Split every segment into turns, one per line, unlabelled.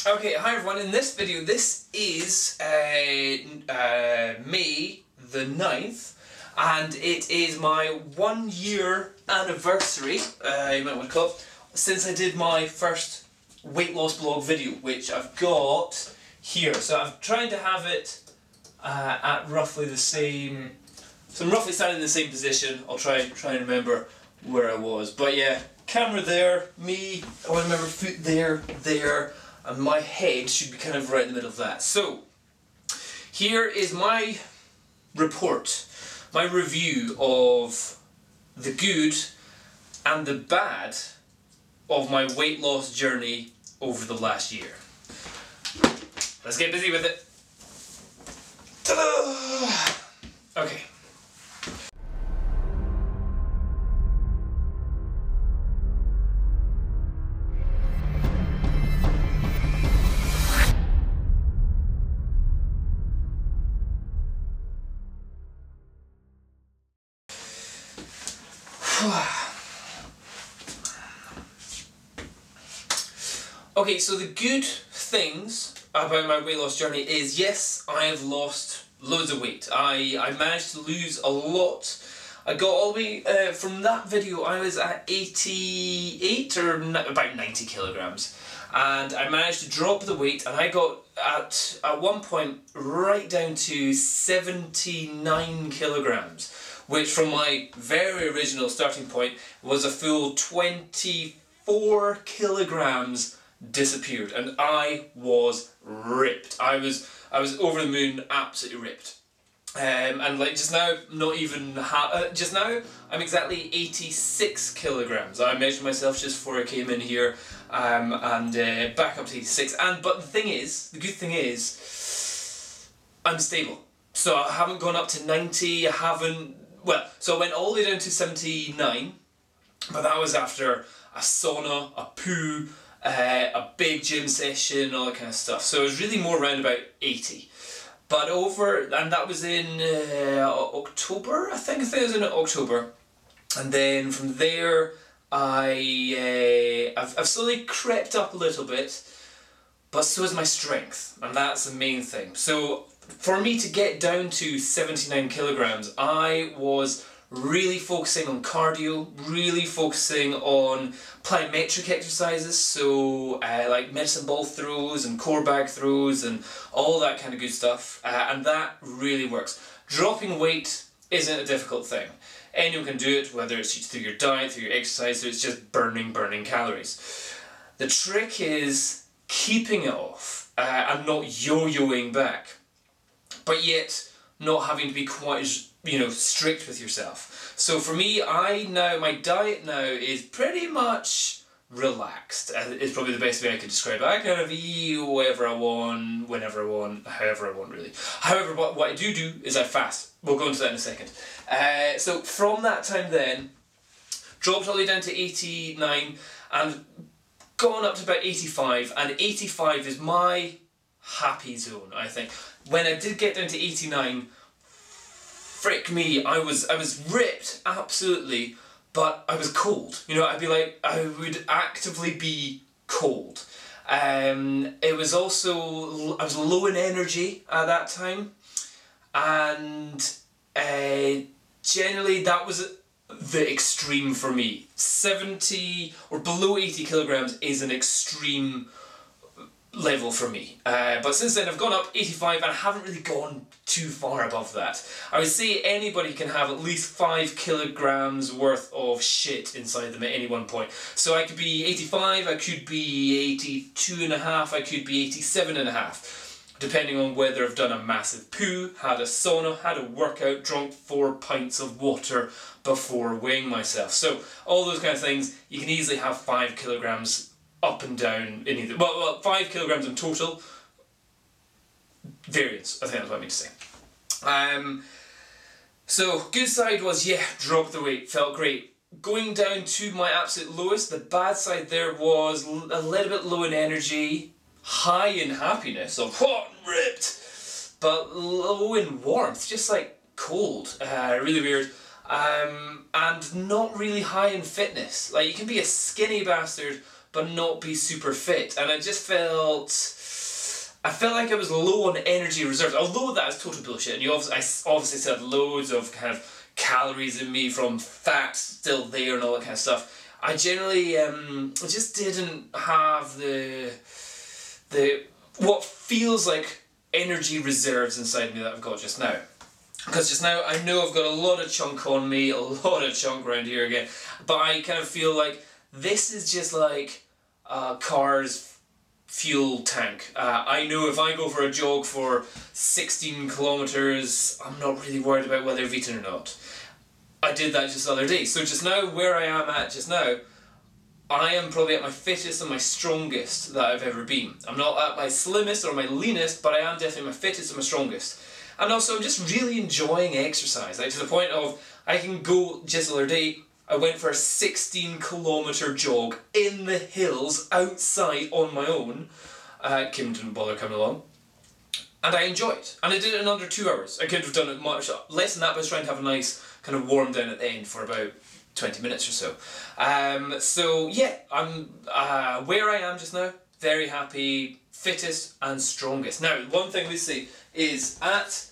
Okay, hi everyone. In this video, this is May the 9th, and it is my 1 year anniversary, you might want to call it, since I did my first weight loss blog video, which I've got here. So I'm trying to have it at roughly the same, so I'm roughly standing in the same position. I'll try and remember where I was, but yeah, camera there, me, I want to remember foot there, and my head should be kind of right in the middle of that. So, here is my report, my review of the good and the bad of my weight loss journey over the last year. Let's get busy with it. Ta-da! Okay. Okay, so the good things about my weight loss journey is, yes, I have lost loads of weight. I managed to lose a lot. I got all the way, from that video I was at 88 or about 90 kilograms. And I managed to drop the weight, and I got at one point right down to 79 kilograms. Which from my very original starting point was a full 24 kilograms disappeared, and I was ripped. I was over the moon, absolutely ripped. And like just now, not even just now, I'm exactly 86 kilograms. I measured myself just before I came in here, and back up to 86. But the thing is, the good thing is, I'm stable. So I haven't gone up to 90. I haven't. Well, so I went all the way down to 79, but that was after a sauna, a poo, a big gym session, all that kind of stuff. So it was really more around about 80. But and that was in October, I think it was in October. And then from there, I've slowly crept up a little bit, but so is my strength, and that's the main thing. So for me to get down to 79 kilograms, I was really focusing on cardio, really focusing on plyometric exercises, so like medicine ball throws and core bag throws and all that kind of good stuff, and that really works. Dropping weight isn't a difficult thing. Anyone can do it, whether it's through your diet, through your exercise, so it's just burning calories. The trick is keeping it off and not yo-yoing back, but yet not having to be quite as, strict with yourself. So for me, my diet now is pretty much relaxed. It's probably the best way I could describe it. I kind of eat whatever I want, whenever I want, however I want really. However, what I do is I fast. We'll go into that in a second. So from that time then, dropped all the way down to 89 and gone up to about 85, and 85 is my happy zone, I think. When I did get down to 89, frick me, I was ripped, absolutely, but I was cold. I would actively be cold. It was also, I was low in energy at that time, and generally that was the extreme for me. 70 or below 80 kilograms is an extreme level for me. But since then I've gone up 85 and I haven't really gone too far above that. I would say anybody can have at least 5 kilograms worth of shit inside them at any one point. So I could be 85, I could be 82 and a half, I could be 87 and a half. Depending on whether I've done a massive poo, had a sauna, had a workout, drunk 4 pints of water before weighing myself. So all those kind of things, you can easily have 5 kilograms up and down in either, well 5 kilograms in total. Variance, I think that's what I mean to say. So good side was, yeah, dropped the weight, felt great. Going down to my absolute lowest, the bad side there was a little bit low in energy, high in happiness of what, ripped, but low in warmth, just like cold, really weird. and not really high in fitness. Like, you can be a skinny bastard but not be super fit, and I felt like I was low on energy reserves, although that is total bullshit, and I obviously still had loads of kind of calories in me from fat still there and all that kind of stuff. I generally just didn't have the what feels like energy reserves inside me that I've got just now. Because just now I know I've got a lot of chunk on me, a lot of chunk around here again, but I kind of feel like this is just like a car's fuel tank. I know if I go for a jog for 16 kilometers, I'm not really worried about whether I've eaten or not. I did that just the other day. So just now, where I am at just now, I am probably at my fittest and my strongest that I've ever been. I'm not at my slimmest or my leanest, but I am definitely my fittest and my strongest. And also I'm just really enjoying exercise, like to the point of I can go, just the other day, I went for a 16-kilometer jog in the hills outside on my own. Kim didn't bother coming along. And I enjoyed it. And I did it in under 2 hours. I could have done it much less than that, but I was trying to have a nice kind of warm down at the end for about 20 minutes or so. So yeah, I'm where I am just now, very happy, fittest and strongest. Now, one thing we see is at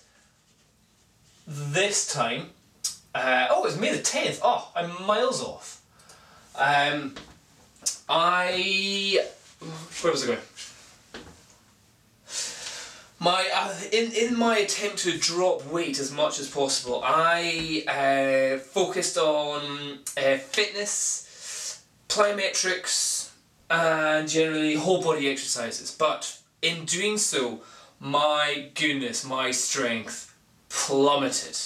this time, oh, it's May the 10th. Oh, I'm miles off. Where was I going? In my attempt to drop weight as much as possible, I focused on fitness, plyometrics, and generally whole body exercises. But in doing so, my goodness, my strength plummeted.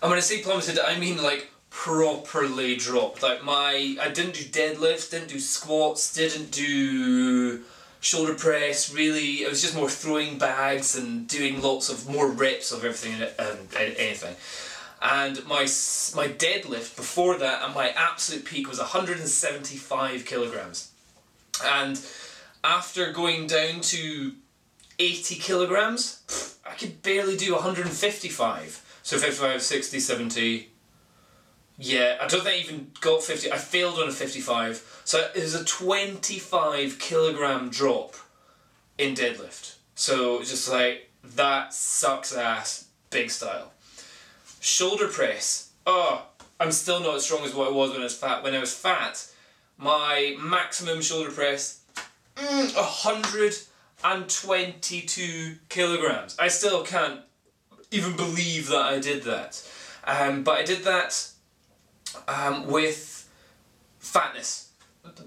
And when I say plummeted, I mean like properly dropped. Like I didn't do deadlifts, didn't do squats, didn't do shoulder press, really. It was just more throwing bags and doing lots of more reps of everything and anything. And my deadlift before that, and my absolute peak, was 175 kilograms. And after going down to 80 kilograms, I could barely do 155. So 55, 60, 70, yeah, I don't think I even got 50, I failed on a 55. So it was a 25 kilogram drop in deadlift. So just like, that sucks ass, big style. Shoulder press, oh, I'm still not as strong as what I was when I was fat. When I was fat, my maximum shoulder press, 122 kilograms. I still can't even believe that I did that. But I did that with fatness,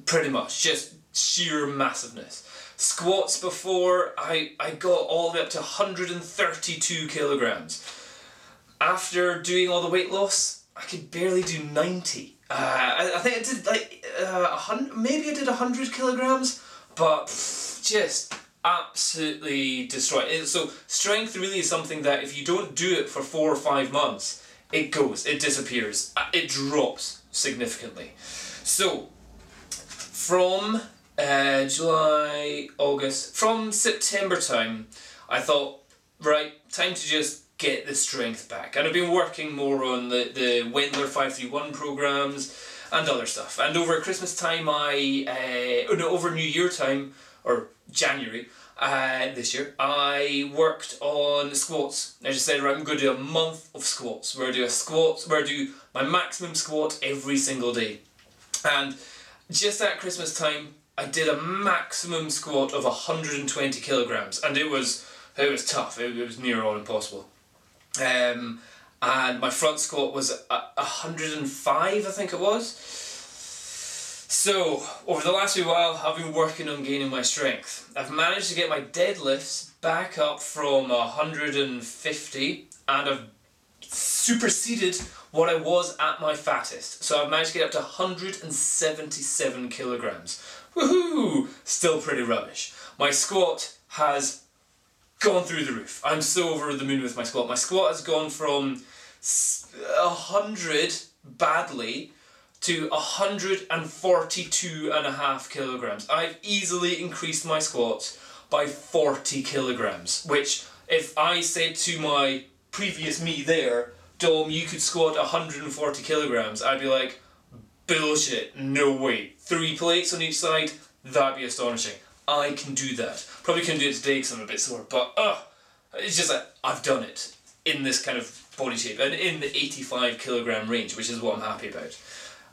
pretty much, just sheer massiveness. Squats before, I got all the way up to 132 kilograms. After doing all the weight loss, I could barely do 90. I think I did like 100, maybe I did 100 kilograms, but just absolutely destroyed. So strength really is something that if you don't do it for 4 or 5 months, it disappears, it drops significantly. So from July, August, from September time, I thought, right, time to just get the strength back. And I've been working more on the Wendler 531 programs and other stuff. And over Christmas time, over New Year time, or January this year, I worked on squats. I just said, right, I'm going to do a month of squats, where I do my maximum squat every single day. And just at Christmas time, I did a maximum squat of 120 kilograms, and it was tough. It was near on impossible. And my front squat was 105, I think it was. So, over the last few while, I've been working on gaining my strength. I've managed to get my deadlifts back up from 150, and I've superseded what I was at my fattest. So I've managed to get up to 177 kilograms. Woohoo! Still pretty rubbish. My squat has gone through the roof. I'm so over the moon with my squat. My squat has gone from 100 badly to 142.5 kilograms. I've easily increased my squat by 40 kilograms, which if I said to my previous me there, Dom, you could squat 140 kilograms, I'd be like, bullshit, no way. 3 plates on each side, that'd be astonishing. I can do that. Probably couldn't do it today because I'm a bit sore, but it's just like, I've done it in this kind of body shape and in the 85 kilogram range, which is what I'm happy about.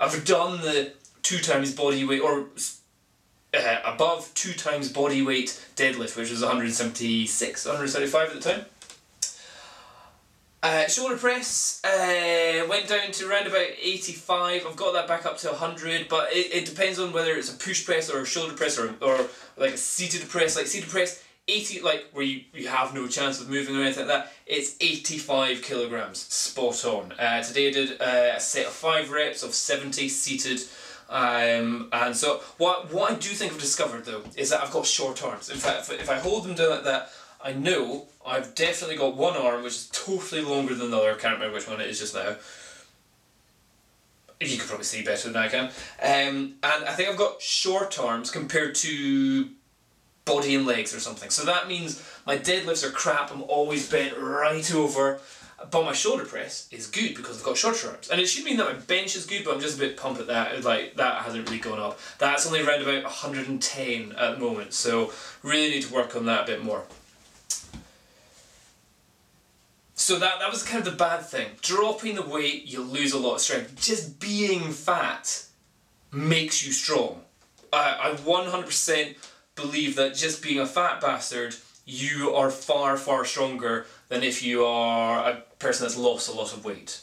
I've done the 2 times body weight, or above 2 times body weight deadlift, which was 176, 175 at the time. Shoulder press went down to around about 85. I've got that back up to 100, but it depends on whether it's a push press or a shoulder press or like a seated press. Like seated press, 80, like where you have no chance of moving or anything like that, it's 85 kilograms, spot on. Today I did a set of 5 reps of 70 seated. And so what I do think I've discovered though is that I've got short arms. In fact, if I hold them down like that, I know I've definitely got one arm which is totally longer than the other. I can't remember which one it is just now. You can probably see better than I can. And I think I've got short arms compared to body and legs or something. So that means my deadlifts are crap, I'm always bent right over. But my shoulder press is good because I've got shorter arms. And it should mean that my bench is good, but I'm just a bit pumped at that. Like, that hasn't really gone up. That's only around about 110 at the moment, so really need to work on that a bit more. So that was kind of the bad thing. Dropping the weight, you lose a lot of strength. Just being fat makes you strong. I 100% believe that just being a fat bastard, you are far, far stronger than if you are a person that's lost a lot of weight.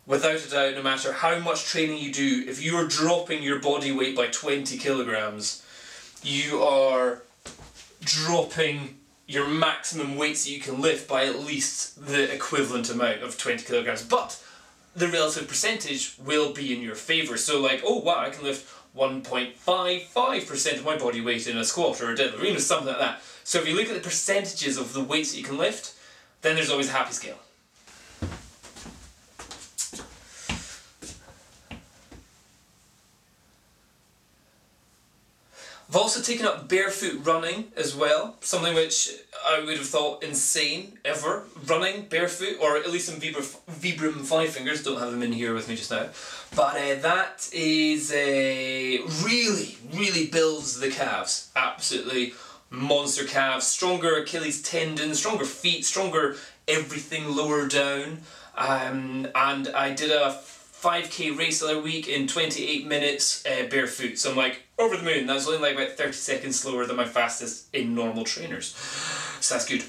Without a doubt, no matter how much training you do, if you are dropping your body weight by 20 kilograms, you are dropping your maximum weights that you can lift by at least the equivalent amount of 20 kilograms. But the relative percentage will be in your favour. So like, oh wow, I can lift 1.55% of my body weight in a squat or a deadlift, or something like that. So if you look at the percentages of the weights that you can lift, then there's always a happy scale. I've also taken up barefoot running as well, something which I would have thought insane ever, running barefoot, or at least in Vibram 5 fingers, don't have them in here with me just now, but that is really, really builds the calves, absolutely monster calves, stronger Achilles tendon, stronger feet, stronger everything lower down, and I did a 5k race the other week in 28 minutes barefoot, so I'm like, over the moon. That was only like about 30 seconds slower than my fastest in normal trainers, so that's good.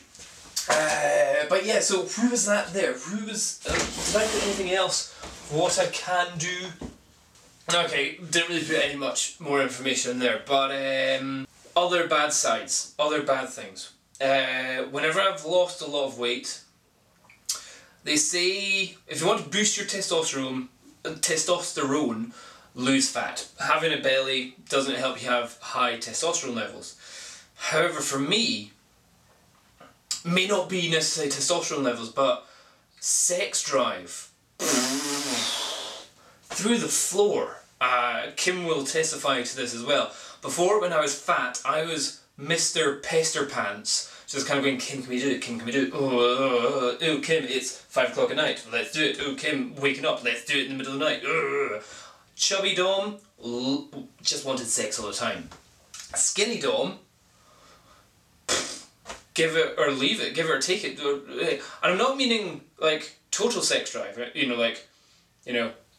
But yeah, so who was that there? Who was, did I put anything else? What I can do? Okay, didn't really put any much more information in there, but other bad sides, other bad things. Whenever I've lost a lot of weight, they say if you want to boost your testosterone, lose fat. Having a belly doesn't help you have high testosterone levels. However, for me, may not be necessarily testosterone levels, but sex drive through the floor. Kim will testify to this as well. Before, when I was fat, I was Mr. Pester Pants, just kind of going, Kim, can we do it? Kim, can we do it? Oh, Kim, it's 5 o'clock at night, let's do it. Oh, Kim, waking up, let's do it in the middle of the night. Chubby Dom just wanted sex all the time. Skinny Dom, give it or leave it, give it or take it. And I'm not meaning like total sex drive, right?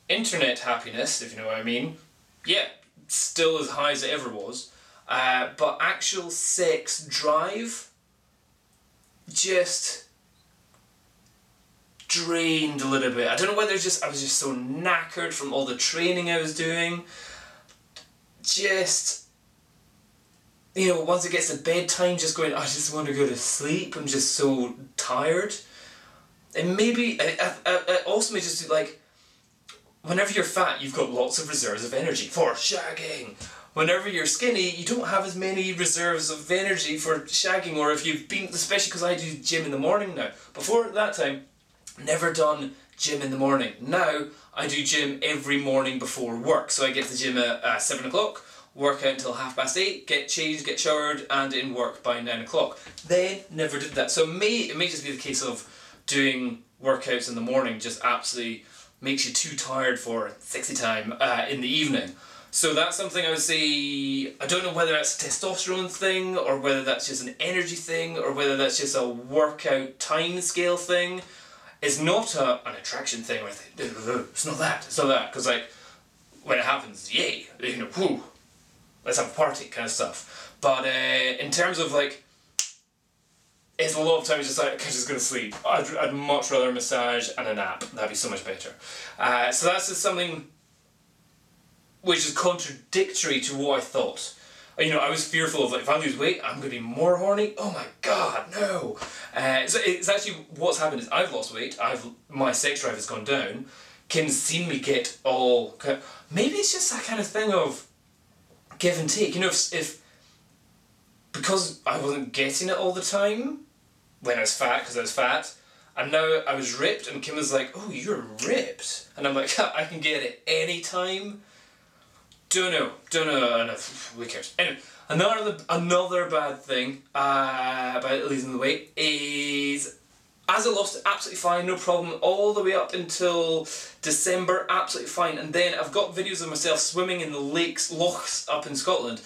Internet happiness, if you know what I mean. Yeah, still as high as it ever was. But actual sex drive just drained a little bit. I don't know whether I was just so knackered from all the training I was doing. Just, once it gets to bedtime, just going, I just want to go to sleep. I'm just so tired. And maybe, I also may just do like, whenever you're fat, you've got lots of reserves of energy for shagging. Whenever you're skinny, you don't have as many reserves of energy for shagging, or if you've been, especially because I do gym in the morning now. Before that time, never done gym in the morning. Now, I do gym every morning before work. So I get to the gym at 7 o'clock, work out until 8:30, get changed, get showered, and in work by 9 o'clock. Then, never did that. So it may just be the case of doing workouts in the morning just absolutely makes you too tired for sexy time in the evening. So that's something I would say, I don't know whether that's a testosterone thing, or whether that's just an energy thing, or whether that's just a workout time scale thing. It's not an attraction thing, or it's not that, because like, when it happens, yay, you know, whoo, let's have a party kind of stuff. But in terms of like, it's a lot of times just like, I'm just going to sleep. I'd much rather a massage and a nap. That'd be so much better. So that's just something which is contradictory to what I thought. You know, I was fearful of like, if I lose weight, I'm going to be more horny. Oh my god, no. So it's actually, what's happened is I've lost weight. My sex drive has gone down. Kim's seen me get all... Maybe it's just that kind of thing of give and take. You know, if because I wasn't getting it all the time when I was fat, because I was fat, and now I was ripped, and Kim was like, oh, you're ripped. And I'm like, I can get it any time. Don't know enough. Who cares? Anyway, another bad thing about losing the weight is, as I lost it, absolutely fine, no problem, all the way up until December, absolutely fine. And then I've got videos of myself swimming in the lochs up in Scotland,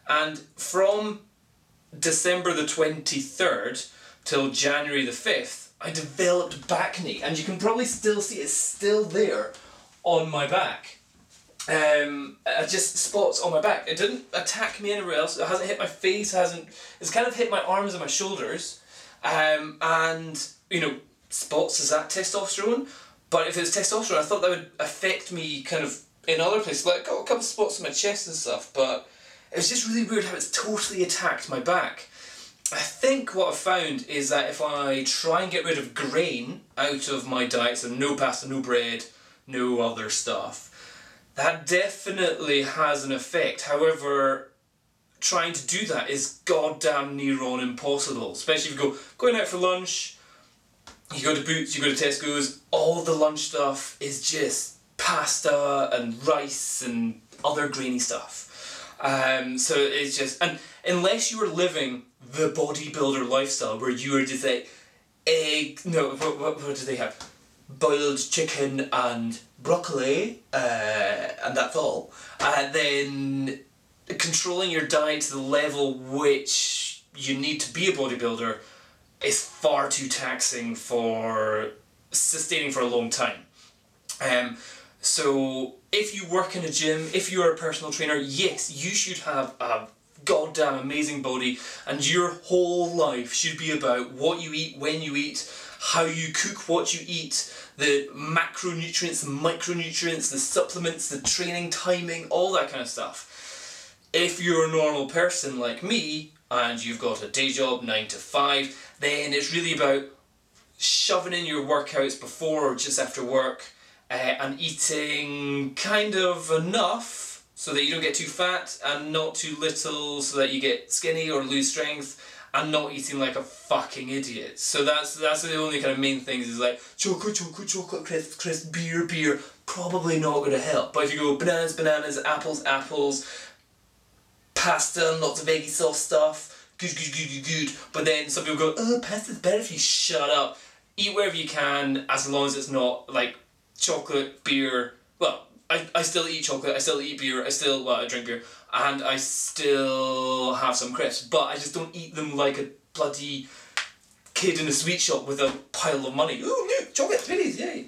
and from December the 23rd till January the 5th, I developed acne, and you can probably still see it's still there on my back. Just spots on my back. It didn't attack me anywhere else. It hasn't hit my face. It's kind of hit my arms and my shoulders. And you know, spots, is that testosterone? But if it's testosterone, I thought that would affect me kind of in other places. Like, I got a couple of spots on my chest and stuff, but it was just really weird how it's totally attacked my back. I think what I've found is that if I try and get rid of grain out of my diet, so no pasta, no bread, no other stuff, that definitely has an effect. However, trying to do that is goddamn near on impossible. Especially if you going out for lunch, you go to Boots, you go to Tesco's, all the lunch stuff is just pasta and rice and other grainy stuff. So it's just, and unless you are living the bodybuilder lifestyle where you are just like, what do they have? Boiled chicken and broccoli, and that's all. Then controlling your diet to the level which you need to be a bodybuilder is far too taxing for sustaining for a long time. So if you work in a gym, if you are a personal trainer, yes, you should have a goddamn amazing body, and your whole life should be about what you eat, when you eat, how you cook what you eat, the macronutrients, the micronutrients, the supplements, the training timing, all that kind of stuff. If you're a normal person like me, and you've got a day job, 9 to 5, then it's really about shoving in your workouts before or just after work, and eating kind of enough so that you don't get too fat, and not too little so that you get skinny or lose strength, and not eating like a fucking idiot. So that's the only kind of main things, is like chocolate, crisp, beer, probably not going to help. But if you go bananas, apples, pasta and lots of veggie sauce stuff, good. But then some people go, oh, pasta's better if you shut up. Eat wherever you can, as long as it's not like chocolate, beer. Well, I still eat chocolate, I still eat beer, I drink beer, and I still have some crisps, but I just don't eat them like a bloody kid in a sweet shop with a pile of money. Ooh, look, chocolate, please, yay!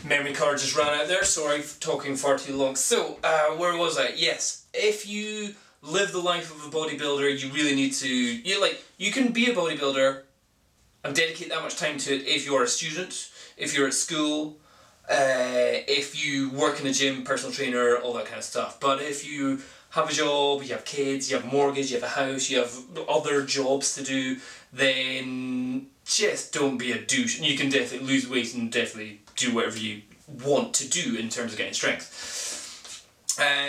Memory card just ran out there, sorry for talking far too long. So, where was I? Yes, if you live the life of a bodybuilder, you really need to, you can be a bodybuilder and dedicate that much time to it if you're a student, if you're at school, if you work in a gym, personal trainer, all that kind of stuff. But if you have a job, you have kids, you have a mortgage, you have a house, you have other jobs to do, then just don't be a douche. And you can definitely lose weight and definitely do whatever you want to do in terms of getting strength.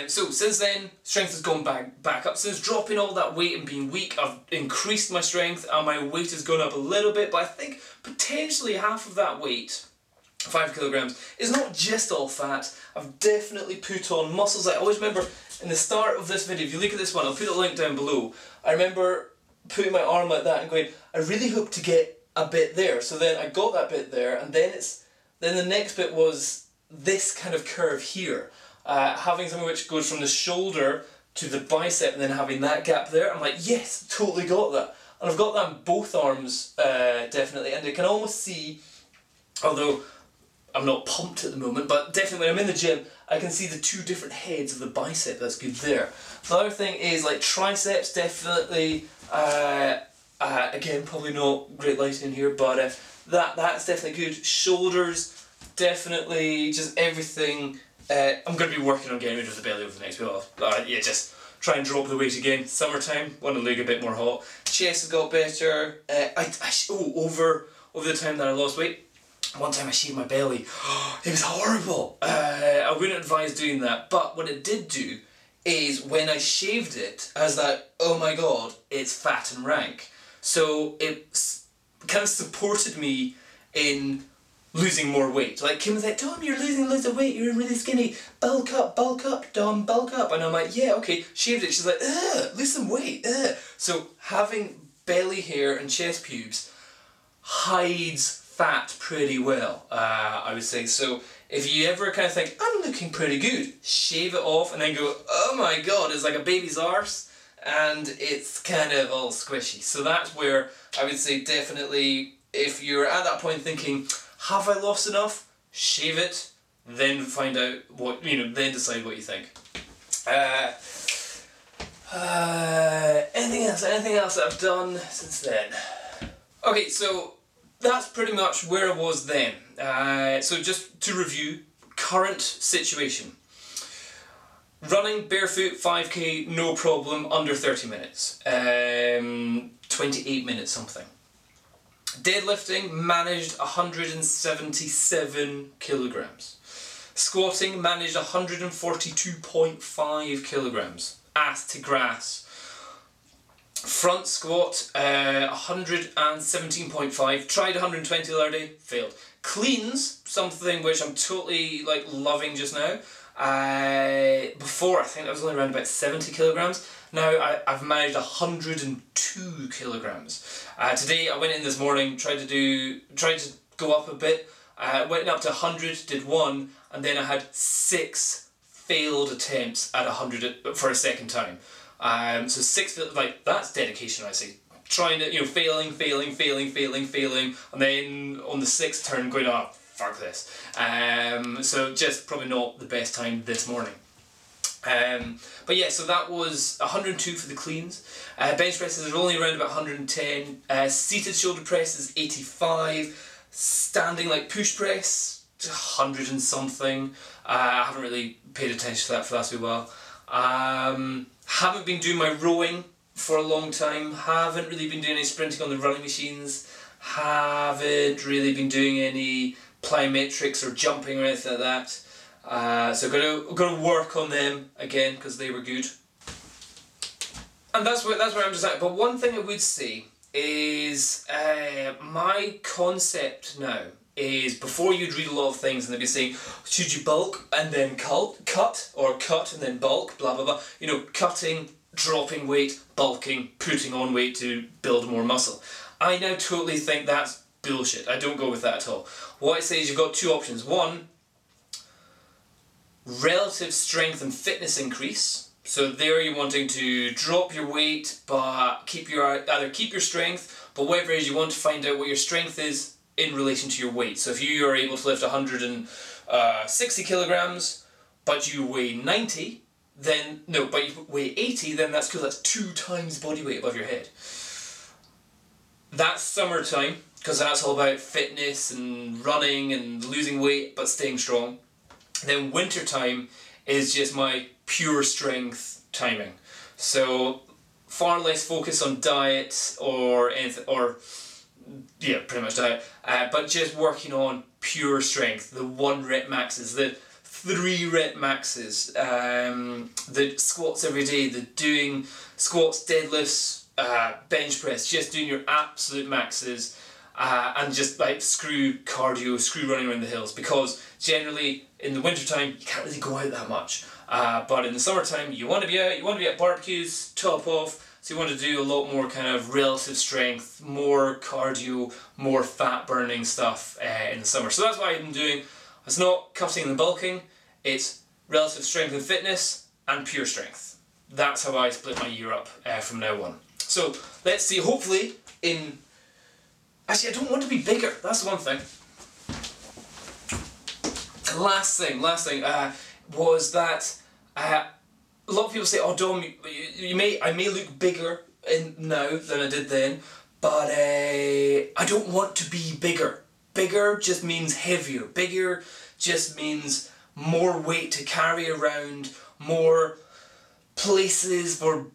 So since then, strength has gone back up. Since dropping all that weight and being weak, I've increased my strength and my weight has gone up a little bit, but I think potentially half of that weight, 5 kilograms, is not just all fat. I've definitely put on muscles. I always remember in the start of this video, if you look at this one, I'll put a link down below, I remember putting my arm like that and going, I really hope to get a bit there. So then I got that bit there, and then the next bit was this kind of curve here. Having something which goes from the shoulder to the bicep and then having that gap there. I'm like, yes, totally got that. And I've got that in both arms, definitely. And I can almost see, although I'm not pumped at the moment, but definitely when I'm in the gym, I can see the two different heads of the bicep. That's good there. The other thing is like triceps, definitely. Again, probably not great lighting in here, but that's definitely good. Shoulders, definitely, just everything. I'm going to be working on getting rid of the belly over the next while. Yeah, just try and drop the weight again. Summertime, want to look a bit more hot. Chest has got better. Over the time that I lost weight, one time I shaved my belly. It was horrible. I wouldn't advise doing that, but what it did do is when I shaved it, I was like, oh my god, it's fat and rank. So it kind of supported me in losing more weight. Like Kim was like, Dom, you're losing loads of weight, you're really skinny. Bulk up, Dom, bulk up. And I'm like, yeah, okay, shaved it. She's like, lose some weight, So having belly hair and chest pubes hides fat pretty well, I would say. So if you ever kind of think, I'm looking pretty good, shave it off and then go, oh my god, it's like a baby's arse and it's kind of all squishy. So that's where I would say definitely if you're at that point thinking, have I lost enough? Shave it, then find out what, then decide what you think. Anything else that I've done since then? Okay, so that's pretty much where I was then. So just to review, current situation. Running barefoot 5k, no problem, under 30 minutes. 28 minutes something. Deadlifting, managed 177 kilograms. Squatting, managed 142.5 kilograms. Ass to grass. Front squat, 117.5. Tried 120 the other day, failed. Cleans, something which I'm totally loving just now. Before I think I was only around about 70 kilograms. Now I've managed 102 kilograms. Today I went in this morning, tried to go up a bit. Went up to 100, did one, and then I had 6 failed attempts at 100 for a second time. So 6, that's dedication, I say. Trying to, failing, and then on the 6th turn going, oh, fuck this. So just probably not the best time this morning. But yeah, so that was 102 for the cleans. Bench presses are only around about 110. Seated shoulder press is 85. Standing push press, 100 and something. I haven't really paid attention to that for the last wee while. Haven't been doing my rowing for a long time. Haven't really been doing any sprinting on the running machines. Haven't really been doing any plyometrics or jumping or anything like that. So got to work on them again because they were good. And that's where I'm just at. But one thing I would say is my concept now is before you'd read a lot of things and they'd be saying, should you bulk and then cut or cut and then bulk, blah blah blah. Cutting, dropping weight, bulking, putting on weight to build more muscle. I now totally think that's bullshit. I don't go with that at all. What I say is you've got two options. One, relative strength and fitness increase. So there you're wanting to drop your weight but either keep your strength, but whatever it is you want to find out what your strength is in relation to your weight. So if you are able to lift 160 kilograms but you weigh 90, but you weigh 80, then that's cool. That's 2 times body weight above your head. That's summertime, because that's all about fitness and running and losing weight but staying strong. Then wintertime is just my pure strength timing. So far less focus on diet or anything, pretty much diet, but just working on pure strength, the 1 rep maxes, the 3 rep maxes, the squats every day, the doing squats, deadlifts, bench press, just doing your absolute maxes, and just screw cardio, screw running around the hills, because generally in the wintertime you can't really go out that much, but in the summertime you want to be out, you want to be at barbecues, top off, So you want to do a lot more kind of relative strength, more cardio, more fat burning stuff in the summer. So that's what I'm doing. It's not cutting and bulking, it's relative strength and fitness and pure strength. That's how I split my year up from now on. So let's see, hopefully in... Actually, I don't want to be bigger, that's the one thing. Last thing was that a lot of people say, oh Dom, I may look bigger now than I did then, but I don't want to be bigger. Bigger just means heavier. Bigger just means more weight to carry around, more places for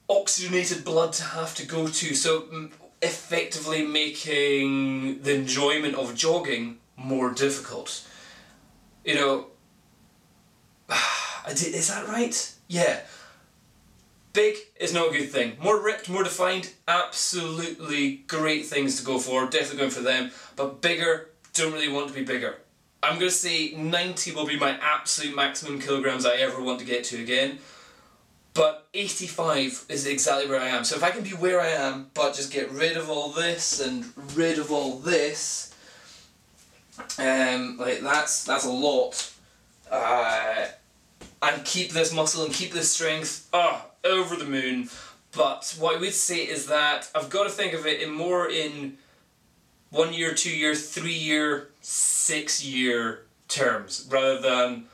oxygenated blood to have to go to. So effectively making the enjoyment of jogging more difficult. You know, is that right? Yeah. Big is not a good thing. More ripped, more defined, absolutely great things to go for, definitely going for them. But bigger, don't really want to be bigger. I'm going to say 90 will be my absolute maximum kilograms I ever want to get to again. But 85 is exactly where I am. So if I can be where I am, but just get rid of all this and rid of all this, like that's a lot. And keep this muscle and keep this strength, over the moon. But what I would say is that I've got to think of it in 1 year, 2 year, 3 year, 6 year terms, rather than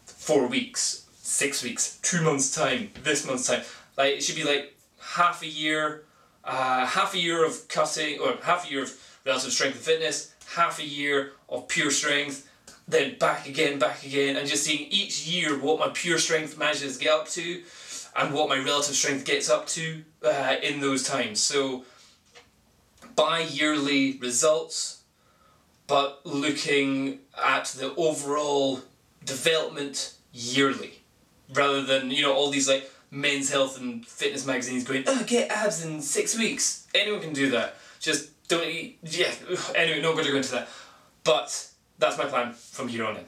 4 weeks, 6 weeks, 2 months time, this month's time. Like, it should be like half a year of cutting, or half a year of relative strength and fitness, half a year of pure strength, then back again, and just seeing each year what my pure strength manages to get up to and what my relative strength gets up to in those times. So bi-yearly results, but looking at the overall development yearly, rather than, you know, all these like men's health and fitness magazines going, oh, get abs in 6 weeks. Anyone can do that. Just don't eat. Yeah, anyway, not going to go into that. But that's my plan from here on in.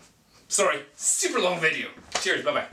Sorry, super long video. Cheers, bye bye.